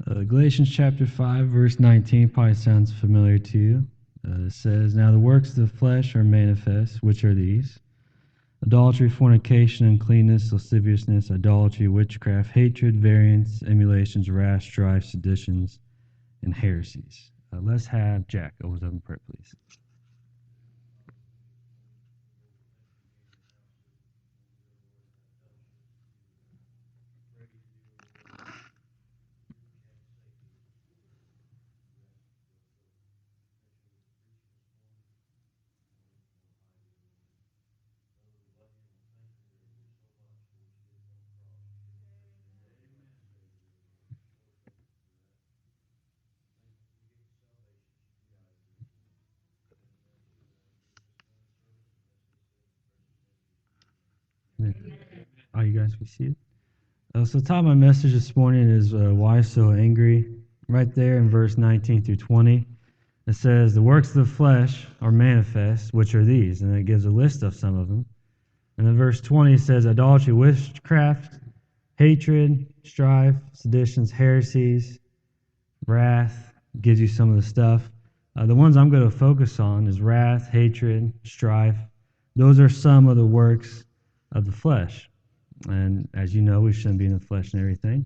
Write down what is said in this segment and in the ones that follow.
Galatians chapter 5, verse 19 probably sounds familiar to you. It says, "Now the works of the flesh are manifest, which are these: adultery, fornication, uncleanness, lasciviousness, idolatry, witchcraft, hatred, variance, emulations, wrath, strife, seditions, and heresies." Let's have Jack open us up in prayer, please. You guys can see it. So the top of my message this morning is why so angry. Right there in verse 19 through 20, it says, "The works of the flesh are manifest, which are these," and it gives a list of some of them. And then verse 20 says, "Idolatry, witchcraft, hatred, strife, seditions, heresies, wrath," gives you some of the stuff. The ones I'm going to focus on is wrath, hatred, strife. Those are some of the works of the flesh. And as you know, we shouldn't be in the flesh and everything.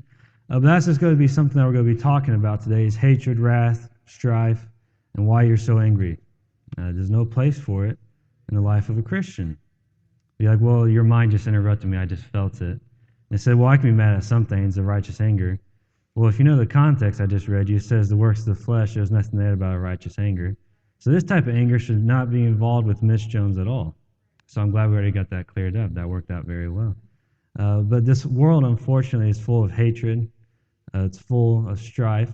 But that's just going to be something that we're going to be talking about today is hatred, wrath, strife, and why you're so angry. There's no place for it in the life of a Christian. Be like, "Well, your mind just interrupted me. I just felt it." And said, "Well, I can be mad at some things, of righteous anger." Well, if you know the context I just read you, it says the works of the flesh, there's nothing there about a righteous anger. So this type of anger should not be involved with Mitch Jones at all. So I'm glad we already got that cleared up. That worked out very well. But this world, unfortunately, is full of hatred. It's full of strife,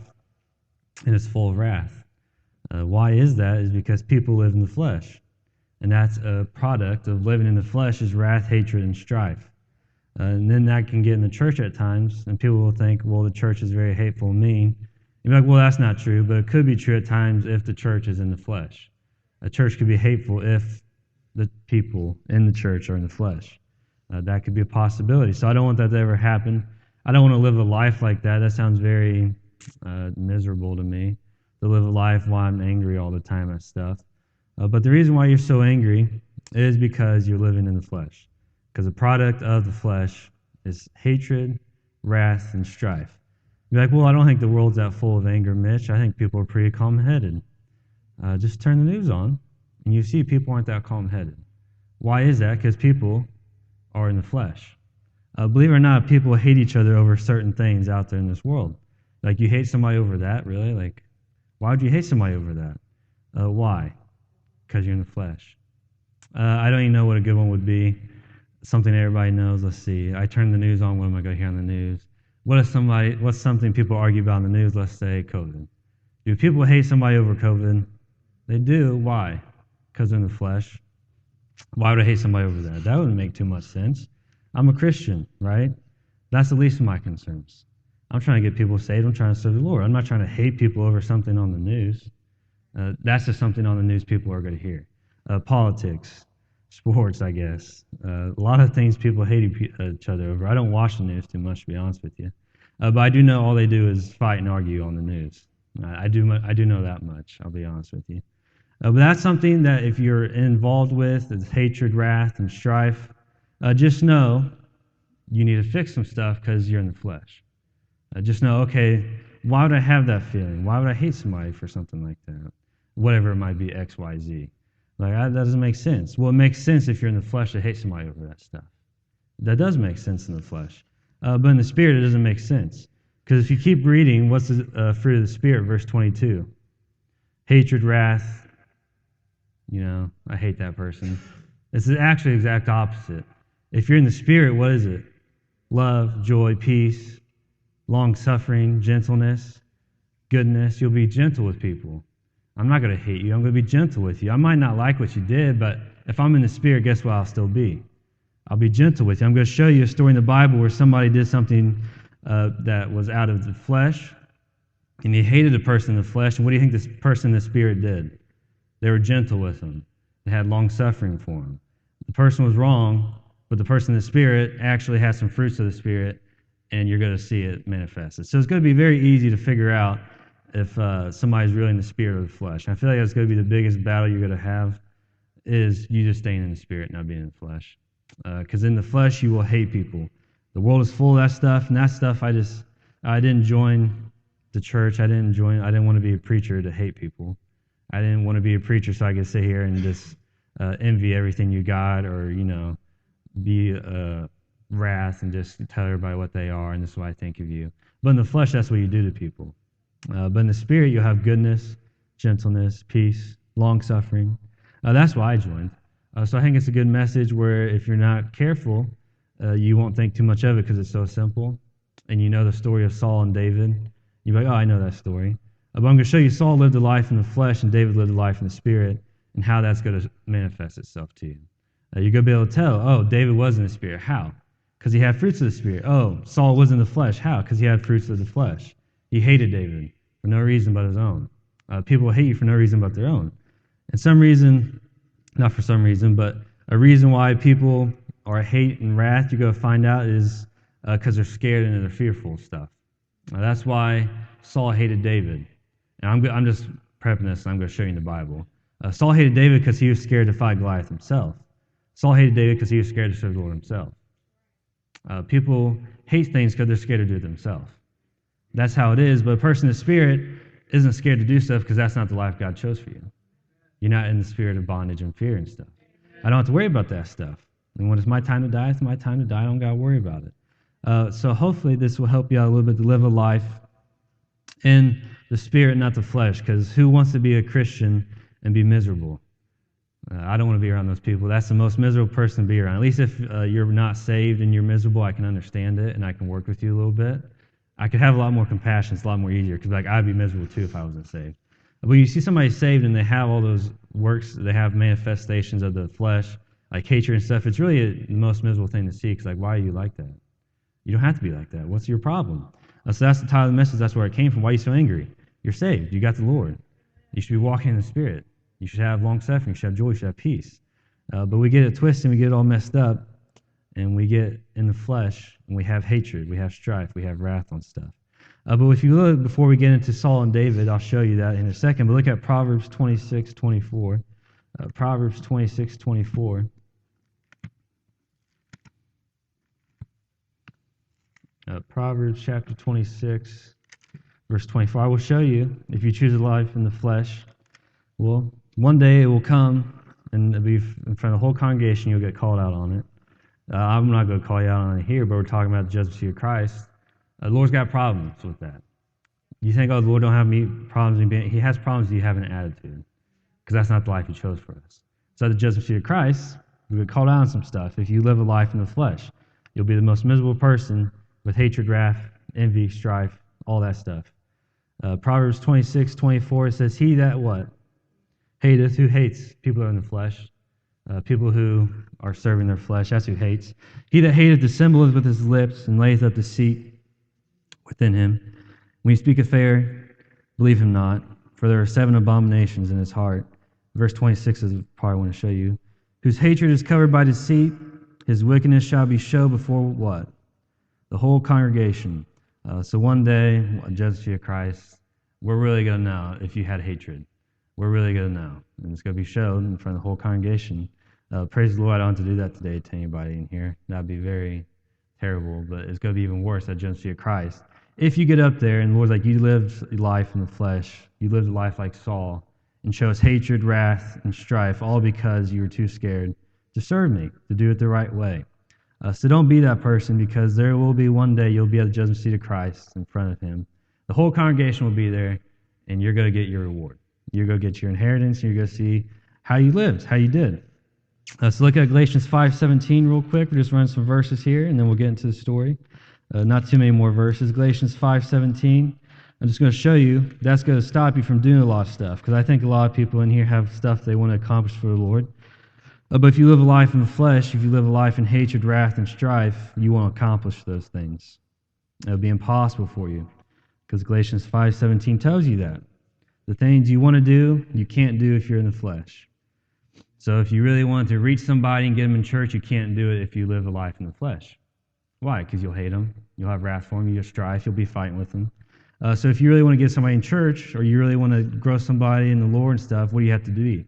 and it's full of wrath. Why is that? Is because people live in the flesh. And that's a product of living in the flesh is wrath, hatred, and strife. And then that can get in the church at times, and people will think, well, the church is very hateful and mean. You're like, well, that's not true, but it could be true at times if the church is in the flesh. A church could be hateful if the people in the church are in the flesh. That could be a possibility. So I don't want that to ever happen. I don't want to live a life like that. That sounds very miserable to me, to live a life while I'm angry all the time at stuff. But the reason why you're so angry is because you're living in the flesh. Because the product of the flesh is hatred, wrath, and strife. You're like, well, I don't think the world's that full of anger, Mitch. I think people are pretty calm-headed. Just turn the news on, and you see people aren't that calm-headed. Why is that? Because people are in the flesh. Believe it or not, people hate each other over certain things out there in this world. Like, you hate somebody over that, really? Like, why would you hate somebody over that? Why? Because you're in the flesh. I don't even know what a good one would be. Something everybody knows. Let's see. I turn the news on. What am I going to hear on the news? What's something people argue about in the news? Let's say COVID. Do people hate somebody over COVID? They do. Why? Because they're in the flesh. Why would I hate somebody over that? That wouldn't make too much sense. I'm a Christian, right? That's the least of my concerns. I'm trying to get people saved. I'm trying to serve the Lord. I'm not trying to hate people over something on the news. That's just something on the news people are going to hear. Politics, sports, I guess. A lot of things people hate each other over. I don't watch the news too much, to be honest with you. But I do know all they do is fight and argue on the news. I do know that much, I'll be honest with you. But that's something that if you're involved with, is hatred, wrath, and strife, just know you need to fix some stuff because you're in the flesh. Just know, okay, why would I have that feeling? Why would I hate somebody for something like that? Whatever it might be, X, Y, Z. That doesn't make sense. Well, it makes sense if you're in the flesh to hate somebody over that stuff. That does make sense in the flesh. But in the spirit, it doesn't make sense. Because if you keep reading, what's the fruit of the spirit, verse 22? Hatred, wrath. I hate that person. It's actually the exact opposite. If you're in the spirit, what is it? Love, joy, peace, long-suffering, gentleness, goodness. You'll be gentle with people. I'm not going to hate you. I'm going to be gentle with you. I might not like what you did, but if I'm in the spirit, guess what I'll still be? I'll be gentle with you. I'm going to show you a story in the Bible where somebody did something that was out of the flesh, and he hated the person in the flesh. And what do you think this person in the spirit did? They were gentle with him. They had long-suffering for him. The person was wrong, but the person in the spirit actually had some fruits of the spirit, and you're going to see it manifested. So it's going to be very easy to figure out if somebody's really in the spirit or the flesh. And I feel like that's going to be the biggest battle you're going to have, is you just staying in the spirit, not being in the flesh. Because in the flesh, you will hate people. The world is full of that stuff, and that stuff I didn't join the church. I didn't want to be a preacher to hate people. I didn't want to be a preacher so I could sit here and just envy everything you got, or, be wrath and just tell everybody what they are, and this is what I think of you. But in the flesh, that's what you do to people. But in the spirit, you'll have goodness, gentleness, peace, long-suffering. That's why I joined. So I think it's a good message where if you're not careful, you won't think too much of it because it's so simple. And you know the story of Saul and David. You're like, oh, I know that story. But I'm going to show you Saul lived a life in the flesh and David lived a life in the spirit, and how that's going to manifest itself to you. You're going to be able to tell, oh, David was in the spirit. How? Because he had fruits of the spirit. Oh, Saul was in the flesh. How? Because he had fruits of the flesh. He hated David for no reason but his own. People hate you for no reason but their own. And not for some reason, but a reason why people are hate and wrath, you're going to find out, is because they're scared and they're fearful of stuff. That's why Saul hated David. And I'm just prepping this, and I'm going to show you in the Bible. Saul hated David because he was scared to fight Goliath himself. Saul hated David because he was scared to serve the Lord himself. People hate things because they're scared to do it themselves. That's how it is, but a person in the spirit isn't scared to do stuff because that's not the life God chose for you. You're not in the spirit of bondage and fear and stuff. I don't have to worry about that stuff. And when it's my time to die, it's my time to die. I don't got to worry about it. So hopefully this will help you out a little bit to live a life in the spirit, not the flesh, because who wants to be a Christian and be miserable? I don't want to be around those people. That's the most miserable person to be around. At least if you're not saved and you're miserable, I can understand it, and I can work with you a little bit. I could have a lot more compassion. It's a lot more easier, because I'd be miserable too if I wasn't saved. But when you see somebody saved and they have all those works, they have manifestations of the flesh, like hatred and stuff, it's really the most miserable thing to see, because why are you like that? You don't have to be like that. What's your problem? So that's the title of the message. That's where it came from. Why are you so angry? You're saved. You got the Lord. You should be walking in the Spirit. You should have long-suffering. You should have joy. You should have peace. But we get it twisted, and we get it all messed up, and we get in the flesh, and we have hatred, we have strife, we have wrath on stuff. But if you look, before we get into Saul and David, I'll show you that in a second, but look at Proverbs 26:24. Proverbs 26:24. Proverbs chapter 26, verse 24. I will show you, if you choose a life in the flesh, well, one day it will come, and it'll be in front of the whole congregation, you'll get called out on it. I'm not going to call you out on it here, but we're talking about the judgment seat of Christ. The Lord's got problems with that. You think, oh, the Lord don't have problems. He has problems with you having an attitude, because that's not the life He chose for us. So at the judgment seat of Christ, we get called out on some stuff. If you live a life in the flesh, you'll be the most miserable person with hatred, wrath, envy, strife, all that stuff. Proverbs 26:24 says, he that what? Hateth, who hates people who are in the flesh, people who are serving their flesh, that's who hates. He that hateth dissembleth with his lips, and layeth up deceit within him. When he speaketh fair, believe him not, for there are 7 abominations in his heart. Verse 26 is the part I want to show you. Whose hatred is covered by deceit, his wickedness shall be shown before what? The whole congregation. So one day, judgment seat of Christ, we're really going to know if you had hatred. We're really going to know. And it's going to be shown in front of the whole congregation. Praise the Lord, I don't have to do that today to anybody in here. That would be very terrible, but it's going to be even worse at judgment seat of Christ. If you get up there and the Lord's like, you lived life in the flesh, you lived a life like Saul, and chose hatred, wrath, and strife, all because you were too scared to serve me, to do it the right way. So don't be that person, because there will be one day you'll be at the judgment seat of Christ in front of Him. The whole congregation will be there, and you're going to get your reward. You're going to get your inheritance, and you're going to see how you lived, how you did. So look at Galatians 5:17 real quick. We'll just run some verses here, and then we'll get into the story. Not too many more verses. Galatians 5:17. I'm just going to show you that's going to stop you from doing a lot of stuff, because I think a lot of people in here have stuff they want to accomplish for the Lord. But if you live a life in the flesh, if you live a life in hatred, wrath, and strife, you won't accomplish those things. It'll be impossible for you, because Galatians 5:17 tells you that. The things you want to do, you can't do if you're in the flesh. So if you really want to reach somebody and get them in church, you can't do it if you live a life in the flesh. Why? Because you'll hate them. You'll have wrath for them. You'll strife. You'll be fighting with them. So if you really want to get somebody in church, or you really want to grow somebody in the Lord and stuff, what do you have to do? You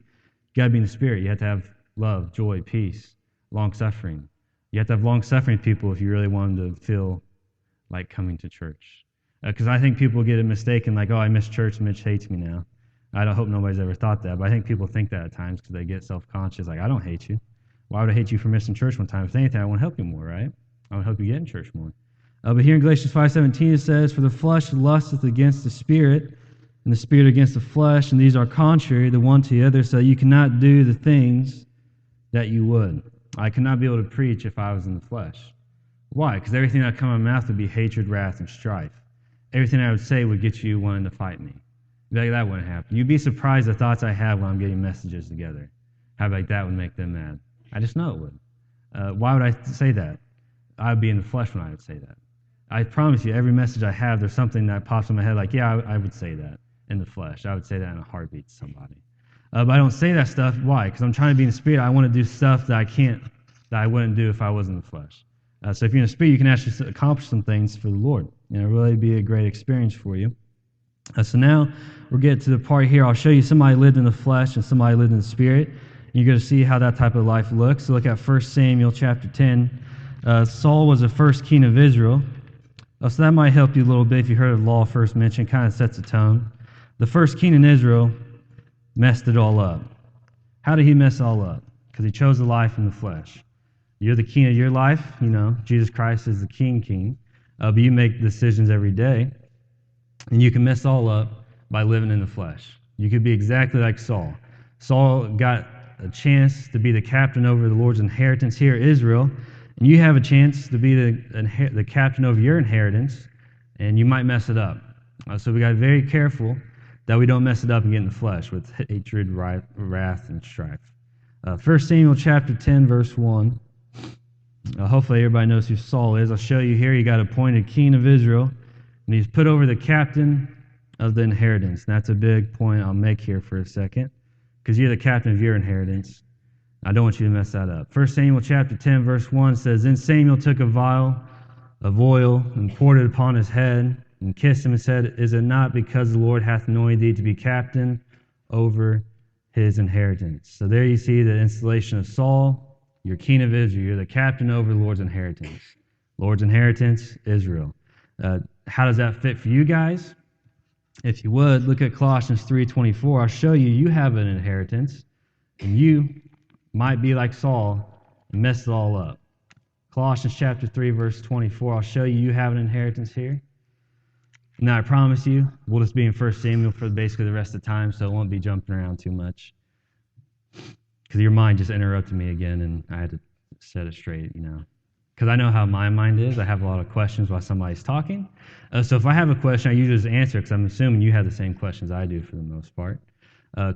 got to be in the Spirit. You have to have love, joy, peace, long-suffering. You have to have long-suffering people if you really want them to feel like coming to church. Because I think people get it mistaken, like, oh, I miss church, Mitch hates me now. I don't hope nobody's ever thought that, but I think people think that at times because they get self-conscious, like, I don't hate you. Why would I hate you for missing church one time? If anything, I want to help you more, right? I want to help you get in church more. But here in Galatians 5:17 it says, "For the flesh lusteth against the Spirit, and the Spirit against the flesh, and these are contrary the one to the other, so you cannot do the things that you would." I could not be able to preach if I was in the flesh. Why? Because everything that would come out of my mouth would be hatred, wrath, and strife. Everything I would say would get you wanting to fight me. Like, that wouldn't happen. You'd be surprised the thoughts I have when I'm getting messages together. How like that would make them mad. I just know it would. Why would I say that? I would be in the flesh when I would say that. I promise you, every message I have, there's something that pops in my head like, yeah, I would say that in the flesh. I would say that in a heartbeat to somebody. But I don't say that stuff. Why? Because I'm trying to be in the Spirit. I want to do stuff that I wouldn't do if I was in the flesh. So if you're in the Spirit, you can actually accomplish some things for the Lord. And it'll really be a great experience for you. So now we're getting to the part here. I'll show you somebody lived in the flesh and somebody lived in the Spirit. You're going to see how that type of life looks. So look at 1 Samuel chapter 10. Saul was the first king of Israel. So that might help you a little bit if you heard of the law first mentioned. Kind of sets a tone. The first king in Israel messed it all up. How did he mess it all up? Because he chose a life in the flesh. You're the king of your life. You know, Jesus Christ is the king. But you make decisions every day. And you can mess it all up by living in the flesh. You could be exactly like Saul. Saul got a chance to be the captain over the Lord's inheritance here, Israel. And you have a chance to be the captain over your inheritance, and you might mess it up. So we got to be very careful that we don't mess it up and get in the flesh with hatred, wrath, and strife. 1 Samuel chapter 10, verse 1. Hopefully everybody knows who Saul is. I'll show you here. He got appointed king of Israel, and he's put over the captain of the inheritance. And that's a big point I'll make here for a second, because you're the captain of your inheritance. I don't want you to mess that up. 1 Samuel chapter 10, verse 1 says, "Then Samuel took a vial of oil and poured it upon his head and kissed him and said, Is it not because the Lord hath anointed thee to be captain over his inheritance?" So there you see the installation of Saul. You're king of Israel. You're the captain over the Lord's inheritance. Lord's inheritance, Israel. How does that fit for you guys? If you would, look at Colossians 3:24. I'll show you, you have an inheritance, and you might be like Saul and mess it all up. Colossians chapter 3, verse 24. I'll show you, you have an inheritance here. Now, I promise you, we'll just be in 1 Samuel for basically the rest of the time, so it won't be jumping around too much. Because your mind just interrupted me again, and I had to set it straight, you know. Because I know how my mind is. I have a lot of questions while somebody's talking. So if I have a question, I usually just answer it, because I'm assuming you have the same questions I do for the most part.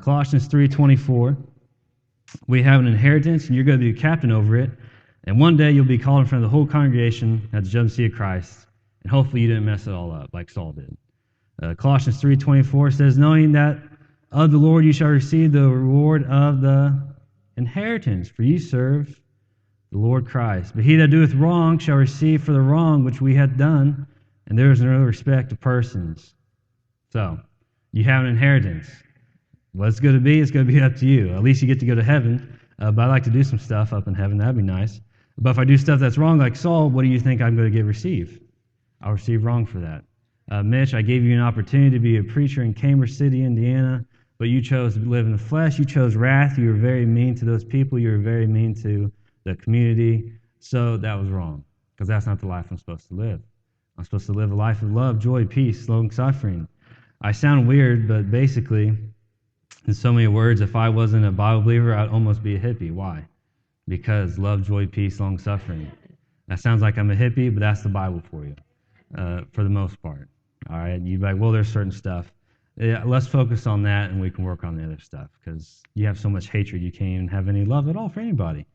Colossians 3:24. We have an inheritance, and you're going to be a captain over it. And one day you'll be called in front of the whole congregation at the judgment seat of Christ. And hopefully you didn't mess it all up like Saul did. Colossians 3:24 says, "Knowing that of the Lord you shall receive the reward of the inheritance, for ye serve the Lord Christ. But he that doeth wrong shall receive for the wrong which we had done, and there is no respect of persons." So, you have an inheritance. What it's going to be, it's going to be up to you. At least you get to go to heaven. But I like to do some stuff up in heaven. That'd be nice. But if I do stuff that's wrong like Saul, what do you think I'm going to receive? I'll receive wrong for that. Mitch, I gave you an opportunity to be a preacher in Cambridge City, Indiana, but you chose to live in the flesh. You chose wrath. You were very mean to those people. You were very mean to the community. So that was wrong, because that's not the life I'm supposed to live. I'm supposed to live a life of love, joy, peace, long suffering. I sound weird, but basically, in so many words, if I wasn't a Bible believer, I'd almost be a hippie. Why? Because love, joy, peace, long suffering. That sounds like I'm a hippie, but that's the Bible for you, for the most part. All right, you'd be like, well, there's certain stuff. Yeah, let's focus on that, and we can work on the other stuff, because you have so much hatred, you can't even have any love at all for anybody.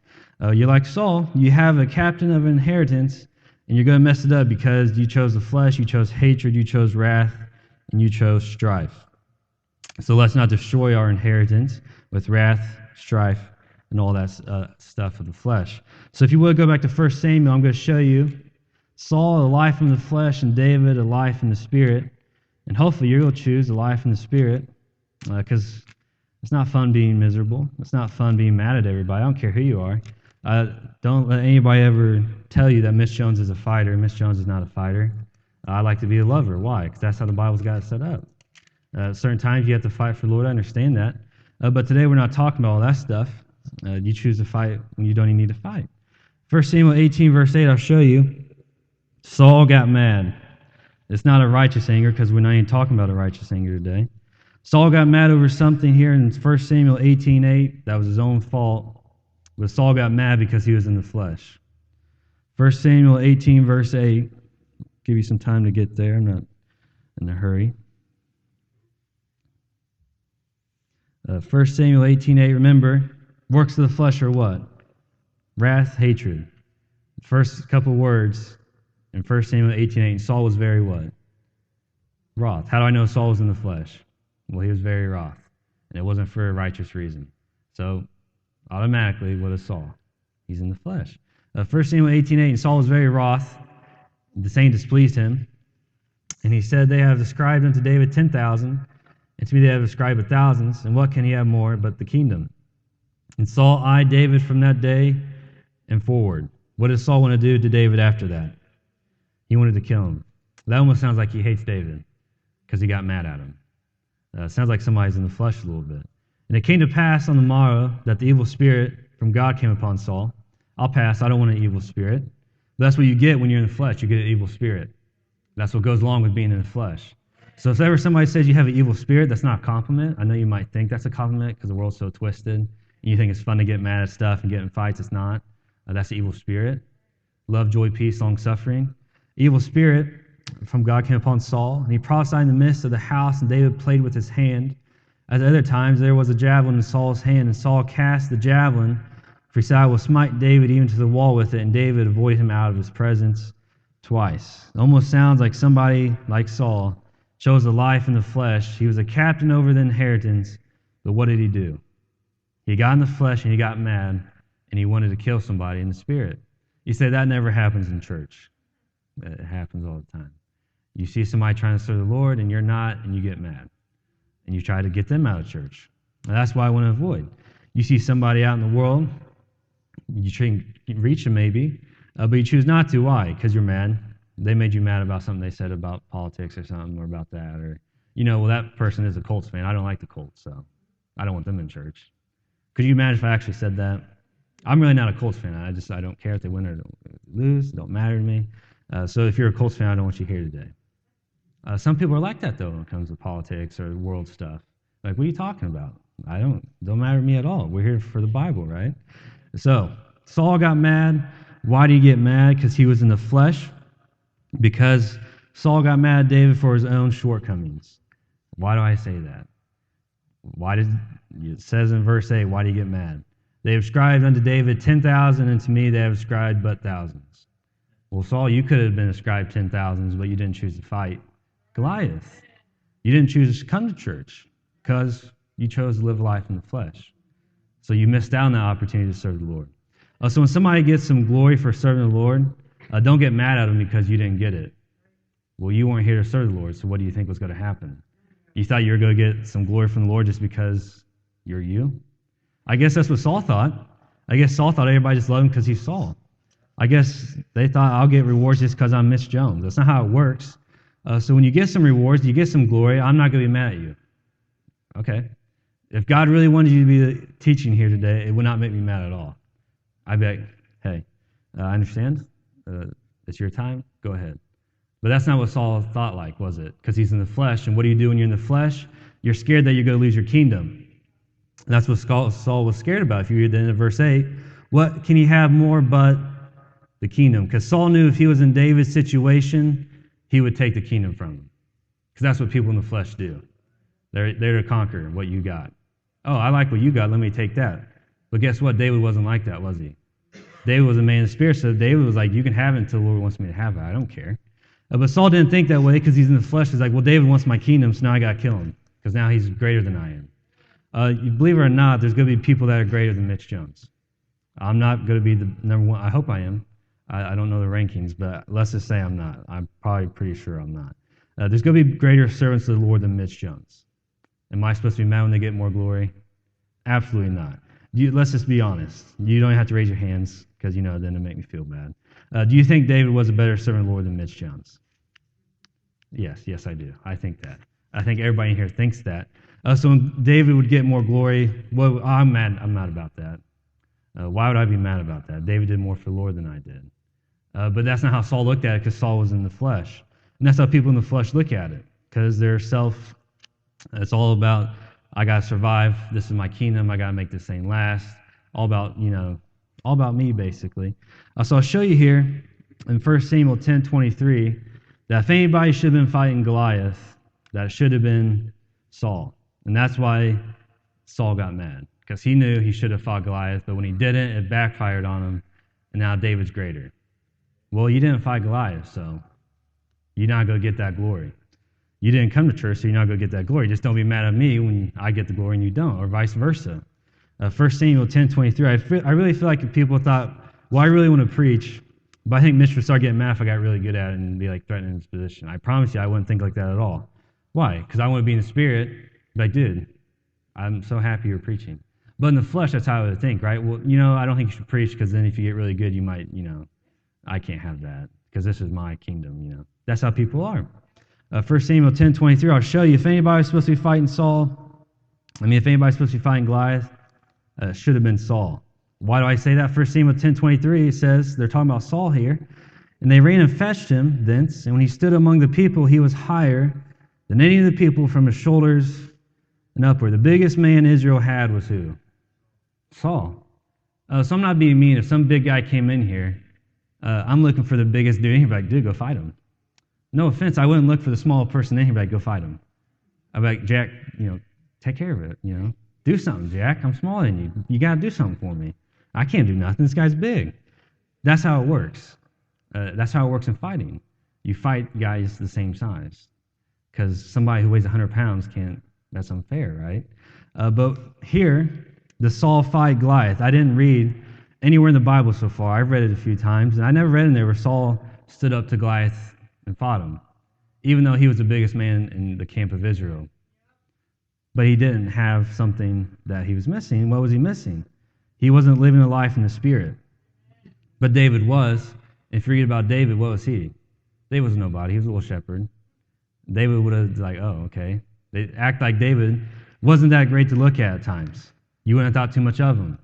You're like Saul. You have a captain of inheritance, and you're going to mess it up because you chose the flesh, you chose hatred, you chose wrath, and you chose strife. So let's not destroy our inheritance with wrath, strife, and all that stuff of the flesh. So if you would go back to 1 Samuel, I'm going to show you Saul, a life in the flesh, and David, a life in the spirit. And hopefully you'll choose a life in the spirit, because it's not fun being miserable. It's not fun being mad at everybody. I don't care who you are. Don't let anybody ever tell you that Mitch Jones is a fighter. Mitch Jones is not a fighter. I like to be a lover. Why? Because that's how the Bible's got it set up. Certain times you have to fight for the Lord. I understand that. But today we're not talking about all that stuff. You choose to fight when you don't even need to fight. 1 Samuel 18, verse 8, I'll show you. Saul got mad. It's not a righteous anger because we're not even talking about a righteous anger today. Saul got mad over something here in 1 Samuel 18:8. That was his own fault. But Saul got mad because he was in the flesh. 1 Samuel 18, verse 8. Give you some time to get there. I'm not in a hurry. 1 Samuel 18:8. Remember, works of the flesh are what? Wrath, hatred. First couple words in 1 Samuel 18:8. Saul was very what? Wroth. How do I know Saul was in the flesh? Well, he was very wroth, and it wasn't for a righteous reason. So, automatically, what is Saul? He's in the flesh. 1 Samuel 18:8, and Saul was very wroth. The saying displeased him. And he said, they have ascribed unto David 10,000, and to me they have ascribed thousands, and what can he have more but the kingdom? And Saul eyed David from that day and forward. What does Saul want to do to David after that? He wanted to kill him. That almost sounds like he hates David because he got mad at him. Sounds like somebody's in the flesh a little bit. And it came to pass on the morrow that the evil spirit from God came upon Saul. I'll pass. I don't want an evil spirit. But that's what you get when you're in the flesh. You get an evil spirit. That's what goes along with being in the flesh. So if ever somebody says you have an evil spirit, that's not a compliment. I know you might think that's a compliment because the world's so twisted. And you think it's fun to get mad at stuff and get in fights. It's not. That's the evil spirit. Love, joy, peace, long-suffering. Evil spirit from God came upon Saul, and he prophesied in the midst of the house, and David played with his hand. At other times there was a javelin in Saul's hand, and Saul cast the javelin, for he said, I will smite David even to the wall with it, and David avoided him out of his presence twice. It almost sounds like somebody like Saul chose a life in the flesh. He was a captain over the inheritance, but what did he do? He got in the flesh, and he got mad, and he wanted to kill somebody in the spirit. You say that never happens in church. It happens all the time. You see somebody trying to serve the Lord, and you're not, and you get mad. And you try to get them out of church. And that's why I want to avoid. You see somebody out in the world, you try to reach them maybe, but you choose not to. Why? Because you're mad. They made you mad about something they said about politics or something, or about that. Or, well, that person is a Colts fan. I don't like the Colts, so I don't want them in church. Could you imagine if I actually said that? I'm really not a Colts fan. I don't care if they win or lose. It don't matter to me. So if you're a Colts fan, I don't want you here today. Some people are like that, though, when it comes to politics or world stuff. Like, what are you talking about? Don't matter to me at all. We're here for the Bible, right? So, Saul got mad. Why did he get mad? Because he was in the flesh. Because Saul got mad at David for his own shortcomings. Why do I say that? It says in verse 8, why did he get mad? They have ascribed unto David 10,000, and to me they have ascribed but thousands. Well, Saul, you could have been ascribed 10,000s, but you didn't choose to fight Goliath. You didn't choose to come to church because you chose to live life in the flesh. So you missed out on that opportunity to serve the Lord. So when somebody gets some glory for serving the Lord, don't get mad at them because you didn't get it. Well, you weren't here to serve the Lord, so what do you think was going to happen? You thought you were going to get some glory from the Lord just because you're you? I guess that's what Saul thought. I guess Saul thought everybody just loved him because he's Saul. I guess they thought I'll get rewards just because I'm Mitch Jones. That's not how it works. So when you get some rewards, you get some glory, I'm not going to be mad at you. Okay? If God really wanted you to be teaching here today, it would not make me mad at all. I'd be like, hey, I understand. It's your time. Go ahead. But that's not what Saul thought like, was it? Because he's in the flesh. And what do you do when you're in the flesh? You're scared that you're going to lose your kingdom. And that's what Saul was scared about. If you read the end of verse 8, what can he have more but the kingdom? Because Saul knew if he was in David's situation, he would take the kingdom from him. Because that's what people in the flesh do. They're to conquer what you got. Oh, I like what you got. Let me take that. But guess what? David wasn't like that, was he? David was a man of the spirit, so David was like, you can have it until the Lord wants me to have it. I don't care. But Saul didn't think that way because he's in the flesh. He's like, well, David wants my kingdom, so now I got to kill him because now he's greater than I am. You believe it or not, there's going to be people that are greater than Mitch Jones. I'm not going to be the number one. I hope I am. I don't know the rankings, but let's just say I'm not. I'm probably pretty sure I'm not. There's going to be greater servants of the Lord than Mitch Jones. Am I supposed to be mad when they get more glory? Absolutely not. Let's just be honest. You don't have to raise your hands because, then it'll make me feel bad. Do you think David was a better servant of the Lord than Mitch Jones? Yes, I do. I think that. I think everybody in here thinks that. So when David would get more glory, well, I'm mad about that. Why would I be mad about that? David did more for the Lord than I did. But that's not how Saul looked at it, because Saul was in the flesh. And that's how people in the flesh look at it, because they're it's all about, I got to survive. This is my kingdom. I got to make this thing last. All about, all about me, basically. So I'll show you here in 1 Samuel 10:23 that if anybody should have been fighting Goliath, that it should have been Saul. And that's why Saul got mad, because he knew he should have fought Goliath, but when he didn't, it backfired on him, and now David's greater. Well, you didn't fight Goliath, so you're not going to get that glory. You didn't come to church, so you're not going to get that glory. Just don't be mad at me when I get the glory and you don't, or vice versa. 1 Samuel 10:23, I really feel like if people thought, well, I really want to preach, but I think Mitch would start getting mad if I got really good at it and be like threatening his position. I promise you I wouldn't think like that at all. Why? Because I want to be in the spirit, like, dude, I'm so happy you're preaching. But in the flesh, that's how I would think, right? Well, I don't think you should preach, because then if you get really good, you might, I can't have that, because this is my kingdom, That's how people are. 1 Samuel 10:23, I'll show you. If anybody's supposed to be fighting if anybody's supposed to be fighting Goliath, it should have been Saul. Why do I say that? 1 Samuel 10:23 says, they're talking about Saul here, and they ran and fetched him thence, and when he stood among the people, he was higher than any of the people from his shoulders and upward. The biggest man Israel had was who? Saul. So I'm not being mean. If some big guy came in here, I'm looking for the biggest dude in here, like, dude, go fight him. No offense, I wouldn't look for the small person in here, like, go fight him. I'd be like, Jack, take care of it, Do something, Jack. I'm smaller than you. You got to do something for me. I can't do nothing. This guy's big. That's how it works. That's how it works in fighting. You fight guys the same size, because somebody who weighs 100 pounds can't, that's unfair, right? But here, the Saul fight Goliath. I didn't read anywhere in the Bible so far. I've read it a few times, and I never read in there where Saul stood up to Goliath and fought him, even though he was the biggest man in the camp of Israel. But he didn't have something that he was missing. What was he missing? He wasn't living a life in the Spirit. But David was. If you read about David, what was he? David was nobody. He was a little shepherd. David would have like, oh, okay. They act like David wasn't that great to look at times. You wouldn't have thought too much of him.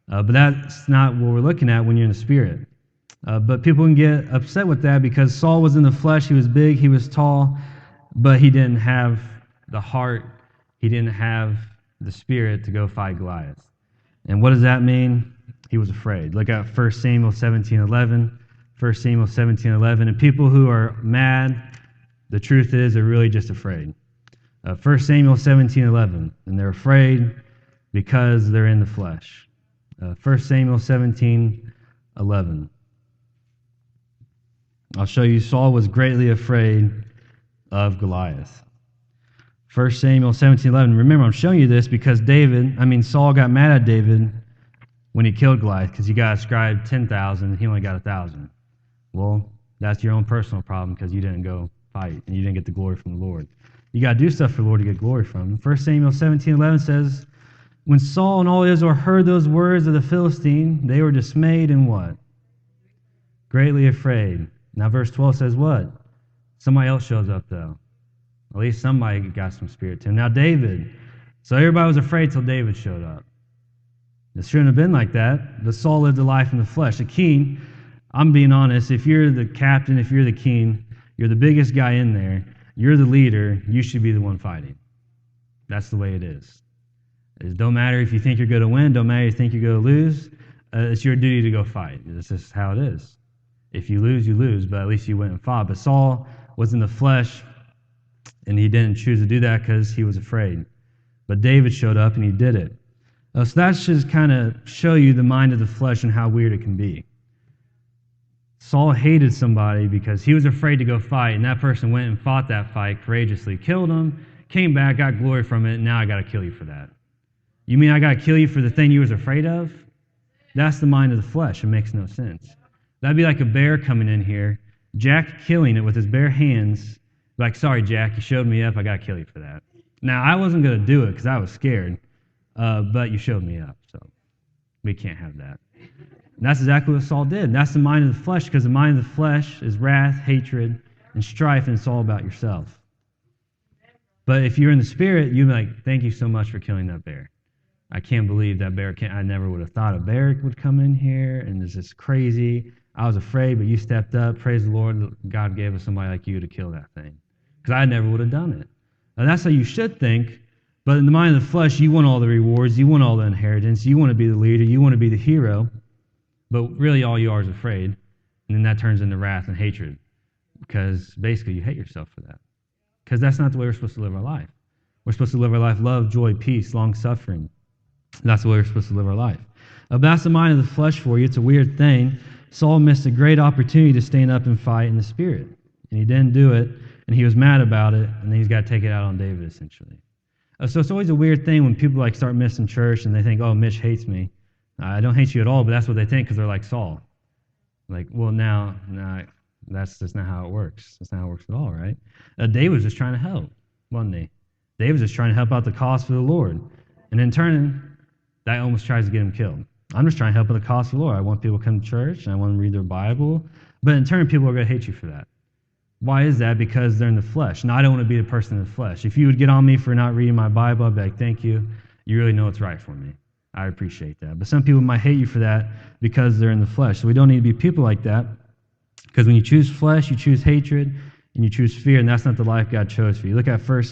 But that's not what we're looking at when you're in the Spirit. But people can get upset with that because Saul was in the flesh. He was big, he was tall, but he didn't have the heart. He didn't have the Spirit to go fight Goliath. And what does that mean? He was afraid. Look at 1 Samuel 17:11. 1 Samuel 17:11. And people who are mad, the truth is they're really just afraid. 1 Samuel 17:11. And they're afraid because they're in the flesh. 1 Samuel 17:11. I'll show you Saul was greatly afraid of Goliath. 1 Samuel 17:11. Remember, I'm showing you this because Saul got mad at David when he killed Goliath because he got ascribed 10,000 and he only got 1,000. Well, that's your own personal problem because you didn't go fight and you didn't get the glory from the Lord. You got to do stuff for the Lord to get glory from. 1 Samuel 17:11 says, when Saul and all Israel heard those words of the Philistine, they were dismayed and what? Greatly afraid. Now verse 12 says what? Somebody else shows up though. At least somebody got some spirit to him. Now David. So everybody was afraid till David showed up. It shouldn't have been like that. But Saul lived a life in the flesh. A king, I'm being honest, if you're the captain, if you're the king, you're the biggest guy in there, you're the leader, you should be the one fighting. That's the way it is. It don't matter if you think you're going to win, don't matter if you think you're going to lose, it's your duty to go fight. This is how it is. If you lose, you lose, but at least you went and fought. But Saul was in the flesh, and he didn't choose to do that because he was afraid. But David showed up, and he did it. So that should kind of show you the mind of the flesh and how weird it can be. Saul hated somebody because he was afraid to go fight, and that person went and fought that fight courageously, killed him, came back, got glory from it, and now I got to kill you for that. You mean I got to kill you for the thing you was afraid of? That's the mind of the flesh. It makes no sense. That'd be like a bear coming in here, Jack killing it with his bare hands. Like, sorry, Jack, you showed me up. I got to kill you for that. Now, I wasn't going to do it because I was scared, but you showed me up, so we can't have that. And that's exactly what Saul did. That's the mind of the flesh, because the mind of the flesh is wrath, hatred, and strife, and it's all about yourself. But if you're in the Spirit, you're like, thank you so much for killing that bear. I can't believe that bear I never would have thought a bear would come in here, and this is crazy. I was afraid, but you stepped up. Praise the Lord. God gave us somebody like you to kill that thing, because I never would have done it. And that's how you should think. But in the mind of the flesh, you want all the rewards. You want all the inheritance. You want to be the leader. You want to be the hero. But really all you are is afraid. And then that turns into wrath and hatred, because basically you hate yourself for that. Because that's not the way we're supposed to live our life. We're supposed to live our life love, joy, peace, long-suffering. That's the way we're supposed to live our life. But that's the mind of the flesh for you. It's a weird thing. Saul missed a great opportunity to stand up and fight in the Spirit. And he didn't do it, and he was mad about it, and then he's got to take it out on David, essentially. So it's always a weird thing when people like start missing church and they think, oh, Mitch hates me. I don't hate you at all, but that's what they think because they're like Saul. Like, well, now, that's just not how it works. That's not how it works at all, right? David was just trying to help, wasn't he? David was just trying to help out the cause for the Lord. And in turn, that almost tries to get him killed. I'm just trying to help out the cause for the Lord. I want people to come to church, and I want them to read their Bible. But in turn, people are going to hate you for that. Why is that? Because they're in the flesh. Now, I don't want to be the person in the flesh. If you would get on me for not reading my Bible, I'd be like, thank you. You really know what's right for me. I appreciate that. But some people might hate you for that because they're in the flesh. So we don't need to be people like that, because when you choose flesh, you choose hatred, and you choose fear, and that's not the life God chose for you. Look at 1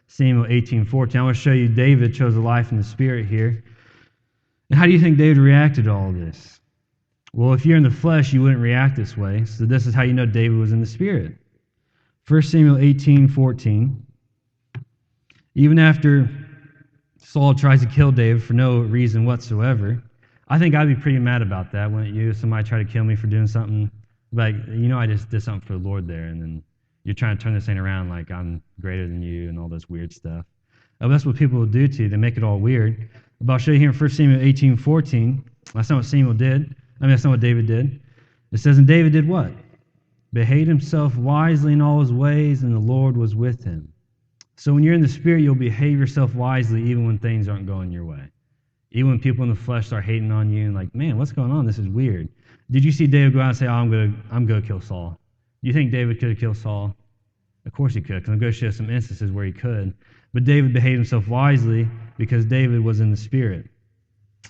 Samuel 18:14. I want to show you David chose a life in the Spirit here. And how do you think David reacted to all this? Well, if you're in the flesh, you wouldn't react this way. So this is how you know David was in the Spirit. 1 Samuel 18:14. Even after Saul tries to kill David for no reason whatsoever, I think I'd be pretty mad about that, wouldn't you? If somebody tried to kill me for doing something, like, I just did something for the Lord there, and then you're trying to turn this thing around like I'm greater than you and all this weird stuff. That's what people will do to you. They make it all weird. But I'll show you here in 1 Samuel 18:14. That's not what Samuel did. That's not what David did. It says, and David did what? Behaved himself wisely in all his ways, and the Lord was with him. So when you're in the Spirit, you'll behave yourself wisely even when things aren't going your way. Even when people in the flesh start hating on you and like, man, what's going on? This is weird. Did you see David go out and say, I'm gonna kill Saul? Do you think David could have killed Saul? Of course he could, because I'm going to show some instances where he could. But David behaved himself wisely because David was in the Spirit.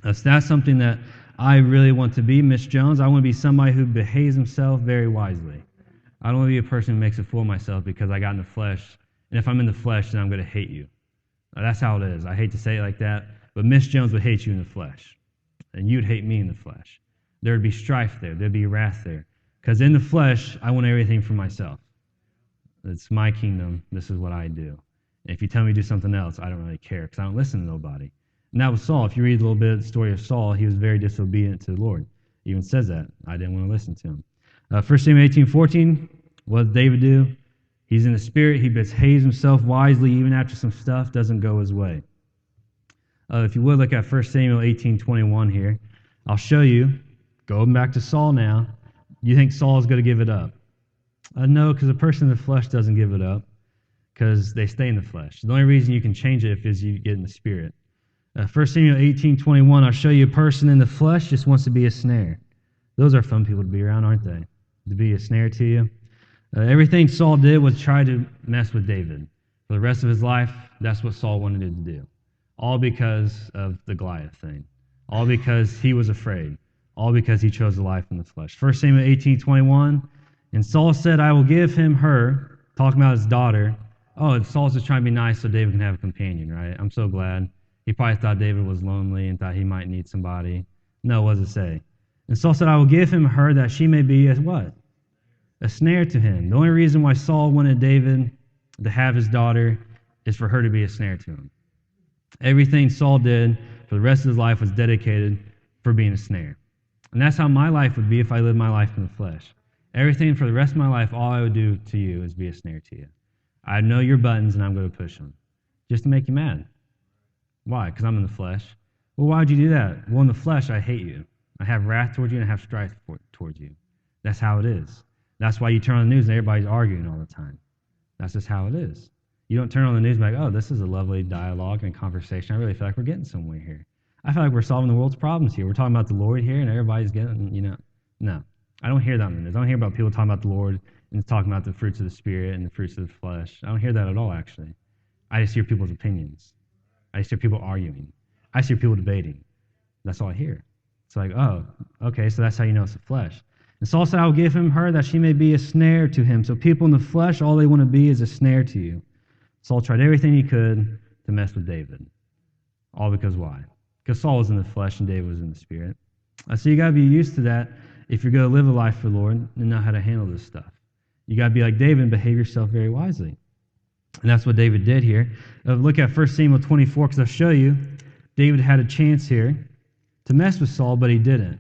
So that's something that I really want to be, Mitch Jones. I want to be somebody who behaves himself very wisely. I don't want to be a person who makes a fool of myself because I got in the flesh. And if I'm in the flesh, then I'm going to hate you. That's how it is. I hate to say it like that, but Mitch Jones would hate you in the flesh. And you'd hate me in the flesh. There would be strife there. There'd be wrath there. Because in the flesh, I want everything for myself. It's my kingdom. This is what I do. And if you tell me to do something else, I don't really care because I don't listen to nobody. And that was Saul. If you read a little bit of the story of Saul, he was very disobedient to the Lord. He even says that. I didn't want to listen to him. 1 Samuel 18:14, what did David do? He's in the Spirit. He behaves himself wisely even after some stuff doesn't go his way. If you would look at 1 Samuel 18:21 here, I'll show you. Going back to Saul now. You think Saul is going to give it up? No, because a person in the flesh doesn't give it up because they stay in the flesh. The only reason you can change it is you get in the Spirit. 1 Samuel 18:21, I'll show you a person in the flesh just wants to be a snare. Those are fun people to be around, aren't they? To be a snare to you. Everything Saul did was try to mess with David. For the rest of his life, that's what Saul wanted him to do. All because of the Goliath thing. All because he was afraid. All because he chose a life in the flesh. 1 Samuel 18:21, and Saul said, I will give him her, talking about his daughter. Oh, Saul's just trying to be nice so David can have a companion, right? I'm so glad. He probably thought David was lonely and thought he might need somebody. No, what does it say? And Saul said, I will give him her that she may be as what? A snare to him. The only reason why Saul wanted David to have his daughter is for her to be a snare to him. Everything Saul did for the rest of his life was dedicated for being a snare. And that's how my life would be if I lived my life in the flesh. Everything for the rest of my life, all I would do to you is be a snare to you. I know your buttons and I'm going to push them just to make you mad. Why? Because I'm in the flesh. Well, why would you do that? Well, in the flesh, I hate you. I have wrath towards you and I have strife towards you. That's how it is. That's why you turn on the news and everybody's arguing all the time. That's just how it is. You don't turn on the news and be like, oh, this is a lovely dialogue and conversation. I really feel like we're getting somewhere here. I feel like we're solving the world's problems here. We're talking about the Lord here and everybody's getting, no. I don't hear that on the news. I don't hear about people talking about the Lord and talking about the fruits of the Spirit and the fruits of the flesh. I don't hear that at all, actually. I just hear people's opinions. I just hear people arguing. I just hear people debating. That's all I hear. It's like, oh, okay, so that's how you know it's the flesh. And Saul said, I will give him her that she may be a snare to him. So people in the flesh, all they want to be is a snare to you. Saul tried everything he could to mess with David. All because why? Because Saul was in the flesh and David was in the spirit. So you got to be used to that if you're going to live a life for the Lord and know how to handle this stuff. You got to be like David and behave yourself very wisely. And that's what David did here. Look at 1 Samuel 24, because I'll show you David had a chance here to mess with Saul, but he didn't.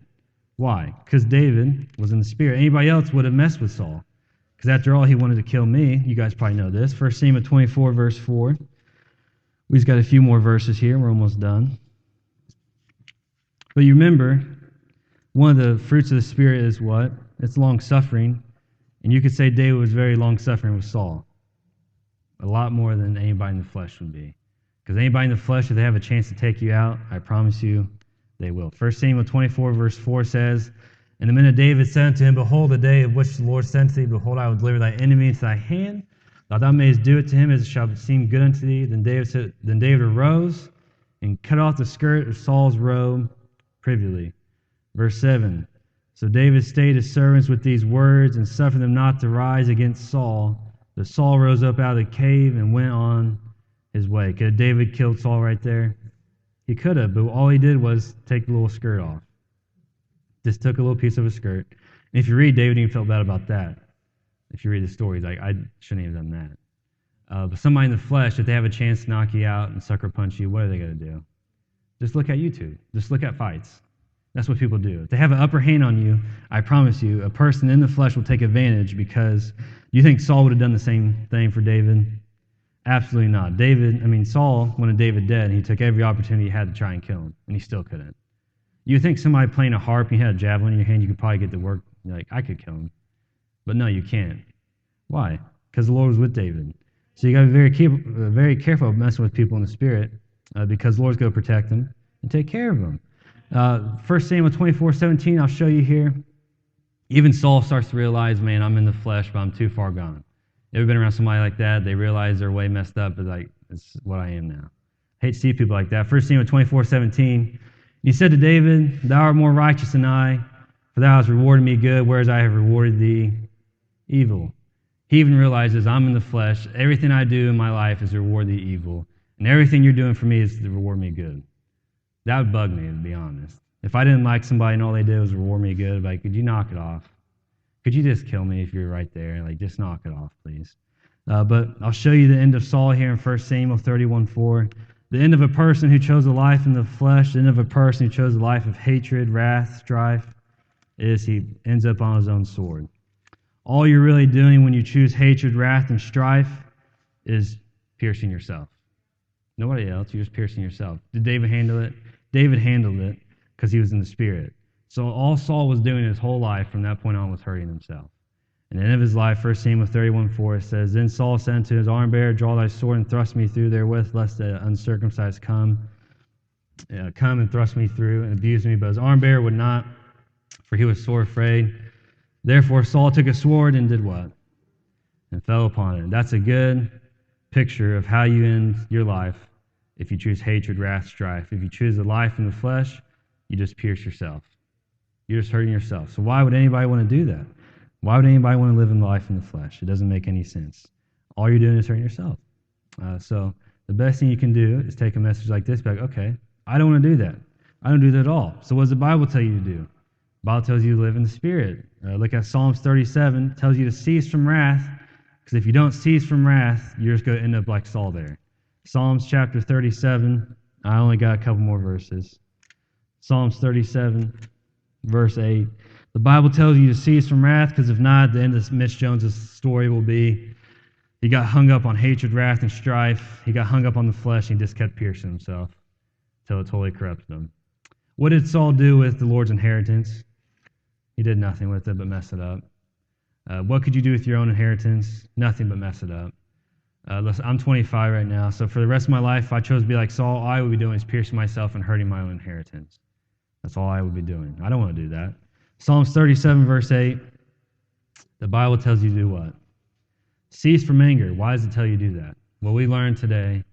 Why? Because David was in the spirit. Anybody else would have messed with Saul. Because after all, he wanted to kill me. You guys probably know this. 1 Samuel 24, verse 4. We've got a few more verses here. We're almost done. But you remember, one of the fruits of the Spirit is what? It's long-suffering. And you could say David was very long-suffering with Saul. A lot more than anybody in the flesh would be. Because anybody in the flesh, if they have a chance to take you out, I promise you, they will. 1 Samuel 24, verse 4 says, And the minute David said unto him, Behold, the day of which the Lord sent thee, behold, I will deliver thy enemy into thy hand. Thou mayest do it to him as it shall seem good unto thee. Then David arose and cut off the skirt of Saul's robe privily. Verse 7. So David stayed his servants with these words and suffered them not to rise against Saul. But Saul rose up out of the cave and went on his way. Could have David killed Saul right there? He could have, but all he did was take the little skirt off. Just took a little piece of a skirt. And if you read, David even felt bad about that. If you read the stories, like, I shouldn't have done that. But somebody in the flesh, if they have a chance to knock you out and sucker punch you, what are they going to do? Just look at YouTube. Just look at fights. That's what people do. If they have an upper hand on you, I promise you, a person in the flesh will take advantage, because you think Saul would have done the same thing for David? Absolutely not. Saul wanted David dead, and he took every opportunity he had to try and kill him, and he still couldn't. You think somebody playing a harp and you had a javelin in your hand, you could probably get to work. You're like, I could kill him. But no, you can't. Why? Because the Lord was with David. So you got to be very careful of messing with people in the spirit, because the Lord's going to protect them and take care of them. 1 Samuel 24:17, I'll show you here. Even Saul starts to realize, man, I'm in the flesh, but I'm too far gone. Ever been around somebody like that? They realize they're way messed up, but like, it's what I am now. I hate to see people like that. 1 Samuel 24:17, he said to David, Thou art more righteous than I, for thou hast rewarded me good, whereas I have rewarded thee evil. He even realizes I'm in the flesh. Everything I do in my life is to reward thee evil, and everything you're doing for me is to reward me good. That would bug me, to be honest. If I didn't like somebody and all they did was reward me good, I'd be like, could you knock it off? Could you just kill me if you're right there? Like, just knock it off, please. But I'll show you the end of Saul here in 1 Samuel 31:4. The end of a person who chose a life in the flesh, the end of a person who chose a life of hatred, wrath, strife, is he ends up on his own sword. All you're really doing when you choose hatred, wrath, and strife is piercing yourself. Nobody else. You're just piercing yourself. Did David handle it? David handled it because he was in the Spirit. So all Saul was doing his whole life from that point on was hurting himself. And at the end of his life, 1 Samuel 31:4 says, Then Saul said unto his arm bearer, Draw thy sword and thrust me through therewith, lest the uncircumcised come and thrust me through and abuse me. But his arm bearer would not, for he was sore afraid. Therefore Saul took a sword and did what? And fell upon it. That's a good picture of how you end your life if you choose hatred, wrath, strife. If you choose a life in the flesh, you just pierce yourself. You're just hurting yourself. So why would anybody want to do that? Why would anybody want to live in life in the flesh? It doesn't make any sense. All you're doing is hurting yourself. So the best thing you can do is take a message like this, be like, okay, I don't want to do that. I don't do that at all. So what does the Bible tell you to do? The Bible tells you to live in the Spirit. Look at Psalms 37. It tells you to cease from wrath, because if you don't cease from wrath, you're just going to end up like Saul there. Psalms chapter 37. I only got a couple more verses. Psalms 37, verse 8. The Bible tells you to cease from wrath, because if not, the end of Mitch Jones' story will be he got hung up on hatred, wrath, and strife. He got hung up on the flesh, and he just kept piercing himself until it totally corrupted him. What did Saul do with the Lord's inheritance? He did nothing with it but mess it up. What could you do with your own inheritance? Nothing but mess it up. Listen, I'm 25 right now, so for the rest of my life, if I chose to be like Saul, all I would be doing is piercing myself and hurting my own inheritance. That's all I would be doing. I don't want to do that. Psalms 37, verse 8, the Bible tells you to do what? Cease from anger. Why does it tell you to do that? Well, we learned today,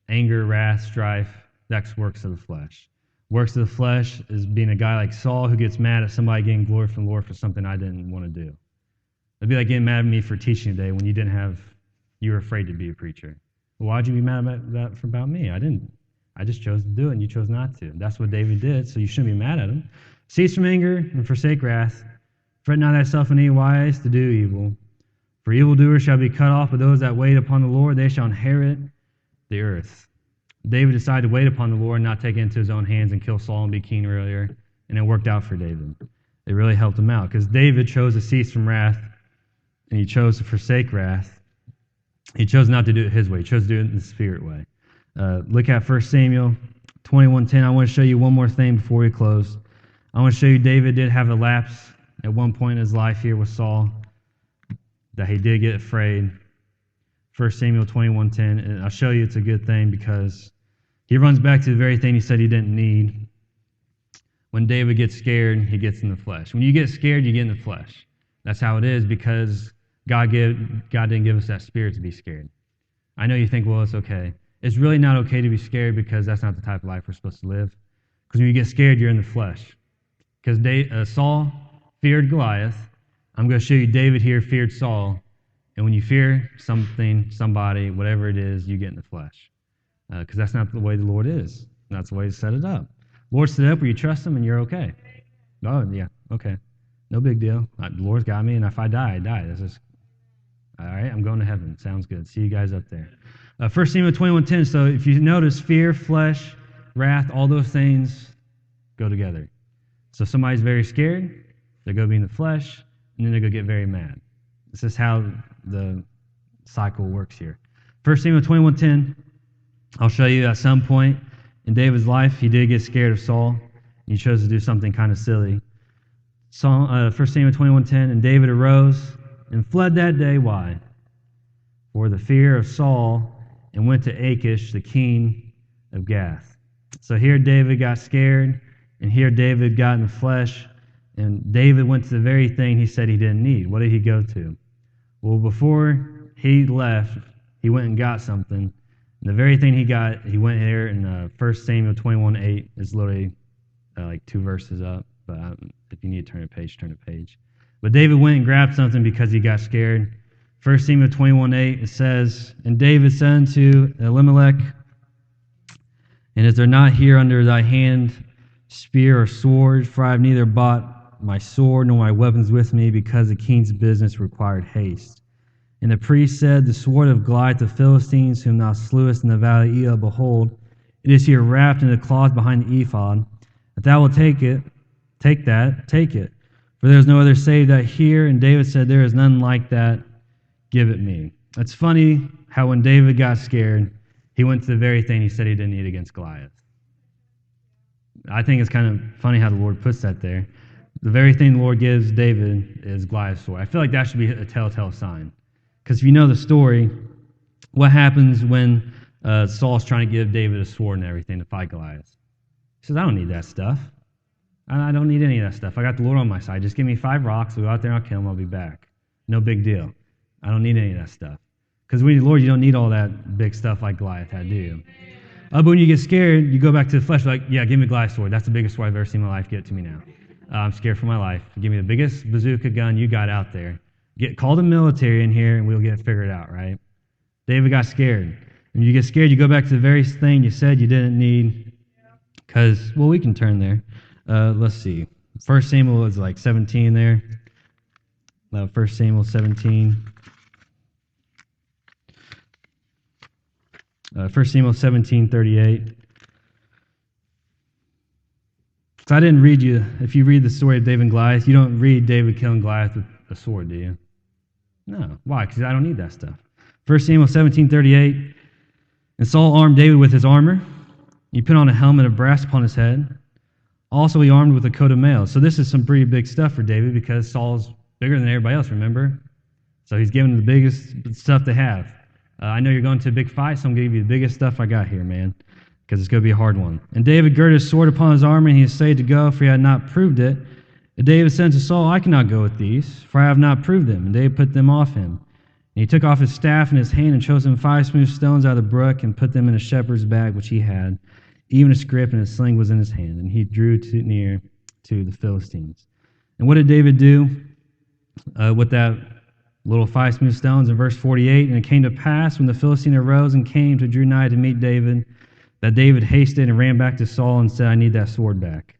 anger, wrath, strife, that's works of the flesh. Works of the flesh is being a guy like Saul who gets mad at somebody getting glory from the Lord for something I didn't want to do. It'd be like getting mad at me for teaching today when you were afraid to be a preacher. Well, why'd you be mad about me? I didn't. I just chose to do it, and you chose not to. That's what David did, so you shouldn't be mad at him. Cease from anger and forsake wrath. Fret not thyself in any wise to do evil. For evildoers shall be cut off, but those that wait upon the Lord, they shall inherit the earth. David decided to wait upon the Lord and not take it into his own hands and kill Saul and be king earlier, and it worked out for David. It really helped him out, because David chose to cease from wrath, and he chose to forsake wrath. He chose not to do it his way. He chose to do it in the Spirit way. Look at 1 Samuel 21:10. I want to show you one more thing before we close. I want to show you David did have a lapse at one point in his life here with Saul, that he did get afraid. 1 Samuel 21:10. And I'll show you it's a good thing because he runs back to the very thing he said he didn't need. When David gets scared, he gets in the flesh. When you get scared, you get in the flesh. That's how it is because God didn't give us that spirit to be scared. I know you think, well, it's okay. It's really not okay to be scared because that's not the type of life we're supposed to live. Because when you get scared, you're in the flesh. Because Saul feared Goliath. I'm going to show you David here feared Saul. And when you fear something, somebody, whatever it is, you get in the flesh. Because that's not the way the Lord is. That's the way to set it up. Lord set it up where you trust him and you're okay. Oh, yeah, okay. No big deal. The Lord's got me, and if I die, I die. That's just, all right, I'm going to heaven. Sounds good. See you guys up there. 1 Samuel 21:10. So if you notice, fear, flesh, wrath, all those things go together. So somebody's very scared, they're going to be in the flesh, and then they're going to get very mad. This is how the cycle works here. 1 Samuel 21:10. I'll show you at some point in David's life, he did get scared of Saul, and he chose to do something kind of silly. 1 Samuel 21:10, and David arose and fled that day. Why? For the fear of Saul, and went to Achish, the king of Gath. So here David got scared, and here David got in the flesh, and David went to the very thing he said he didn't need. What did he go to? Well, before he left, he went and got something. And the very thing he got, he went here in 1 Samuel 21:8. It's literally like 2 verses up. But if you need to turn a page, turn a page. But David went and grabbed something because he got scared. 1 Samuel 21:8, it says, and David said unto Elimelech, and is there not here under thy hand spear or sword? For I have neither bought my sword nor my weapons with me, because the king's business required haste. And the priest said, the sword of Goliath the Philistines, whom thou slewest in the valley of Elah, behold, it is here wrapped in the cloth behind the ephod. If thou wilt take it, take it. For there is no other save that here. And David said, there is none like that. Give it me. It's funny how when David got scared, he went to the very thing he said he didn't need against Goliath. I think it's kind of funny how the Lord puts that there. The very thing the Lord gives David is Goliath's sword. I feel like that should be a telltale sign. Because if you know the story, what happens when Saul's trying to give David a sword and everything to fight Goliath? He says, I don't need that stuff. I don't need any of that stuff. I got the Lord on my side. Just give me 5 rocks. We'll go out there and I'll kill him. I'll be back. No big deal. I don't need any of that stuff. Because when you're the Lord, you don't need all that big stuff like Goliath had, do you? But when you get scared, you go back to the flesh like, yeah, give me Goliath's sword. That's the biggest sword I've ever seen in my life. Get it to me now. I'm scared for my life. Give me the biggest bazooka gun you got out there. Call the military in here and we'll get it figured out, right? David got scared. When you get scared, you go back to the very thing you said you didn't need. Because, well, we can turn there. Let's see. 1 Samuel is like 17 there. 1 Samuel 17. 1 Samuel 17:38. So I didn't read you. If you read the story of David and Goliath, you don't read David killing Goliath with a sword, do you? No. Why? Because I don't need that stuff. 1 Samuel 17:38. And Saul armed David with his armor. He put on a helmet of brass upon his head. Also, he armed with a coat of mail. So this is some pretty big stuff for David because Saul's bigger than everybody else, remember? So he's giving the biggest stuff they have. I know you're going to a big fight, so I'm going to give you the biggest stuff I got here, man, because it's going to be a hard one. And David girded his sword upon his arm, and he essayed to go, for he had not proved it. And David said to Saul, I cannot go with these, for I have not proved them. And David put them off him. And he took off his staff in his hand and chose him 5 smooth stones out of the brook and put them in a shepherd's bag which he had. Even a scrip and a sling was in his hand. And he drew near to the Philistines. And what did David do with that little 5 smooth stones? In verse 48, and it came to pass when the Philistine arose and came to drew nigh to meet David, that David hasted and ran back to Saul and said, I need that sword back,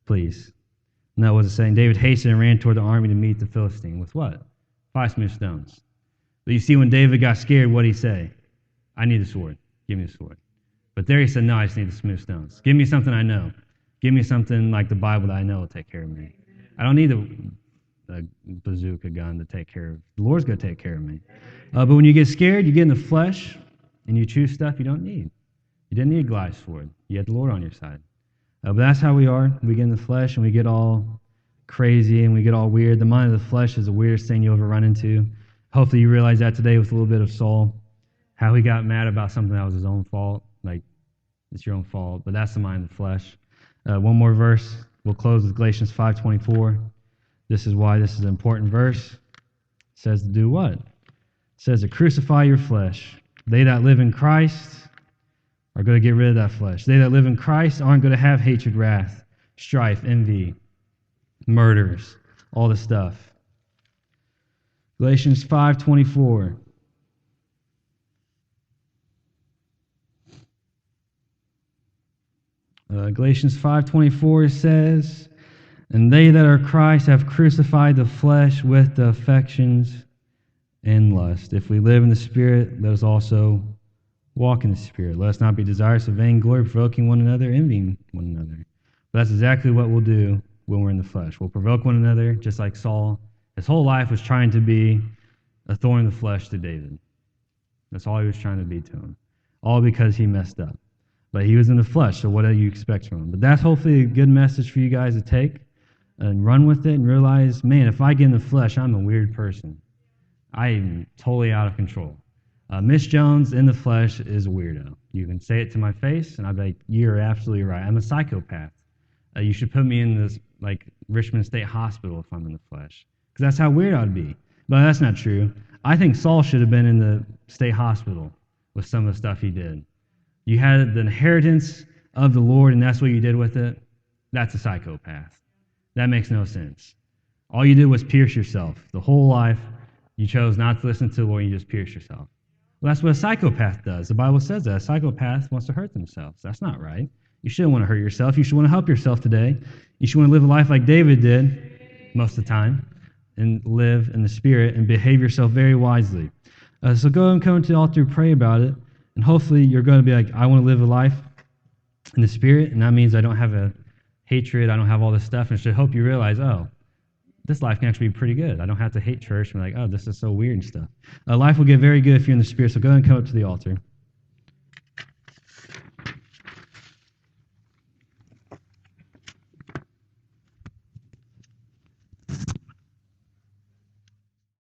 please. And that was it saying. David hasted and ran toward the army to meet the Philistine. With what? 5 smooth stones. But you see, when David got scared, what did he say? I need the sword. Give me the sword. But there he said, no, I just need the smooth stones. Give me something I know. Give me something like the Bible that I know will take care of me. I don't need a bazooka gun to take care of. The Lord's going to take care of me. But when you get scared, you get in the flesh, and you choose stuff you don't need. You didn't need Goliath's sword. You had the Lord on your side. But that's how we are. We get in the flesh, and we get all crazy, and we get all weird. The mind of the flesh is the weirdest thing you'll ever run into. Hopefully you realize that today with a little bit of Saul, how he got mad about something that was his own fault. Like, it's your own fault, but that's the mind of the flesh. One more verse. We'll close with Galatians 5:24. This is why this is an important verse. It says to do what? It says to crucify your flesh. They that live in Christ are going to get rid of that flesh. They that live in Christ aren't going to have hatred, wrath, strife, envy, murders, all this stuff. Galatians 5:24. Galatians 5:24 says, and they that are Christ have crucified the flesh with the affections and lust. If we live in the Spirit, let us also walk in the Spirit. Let us not be desirous of vainglory, provoking one another, envying one another. But that's exactly what we'll do when we're in the flesh. We'll provoke one another, just like Saul. His whole life was trying to be a thorn in the flesh to David. That's all he was trying to be to him. All because he messed up. But he was in the flesh, so what do you expect from him? But that's hopefully a good message for you guys to take and run with it and realize, man, if I get in the flesh, I'm a weird person. I am totally out of control. Mitch Jones in the flesh is a weirdo. You can say it to my face, and I'll be like, you're absolutely right. I'm a psychopath. You should put me in this, like, Richmond State Hospital if I'm in the flesh. Because that's how weird I would be. But that's not true. I think Saul should have been in the state hospital with some of the stuff he did. You had the inheritance of the Lord, and that's what you did with it. That's a psychopath. That makes no sense. All you did was pierce yourself. The whole life, you chose not to listen to the Lord, and you just pierced yourself. Well, that's what a psychopath does. The Bible says that. A psychopath wants to hurt themselves. That's not right. You shouldn't want to hurt yourself. You should want to help yourself today. You should want to live a life like David did most of the time and live in the Spirit and behave yourself very wisely. So go and come to the altar, pray about it, and hopefully you're going to be like, I want to live a life in the Spirit, and that means I don't have a hatred, I don't have all this stuff, and it should help you realize, oh, this life can actually be pretty good. I don't have to hate church and be like, oh, this is so weird and stuff. Life will get very good if you're in the Spirit, so go ahead and come up to the altar.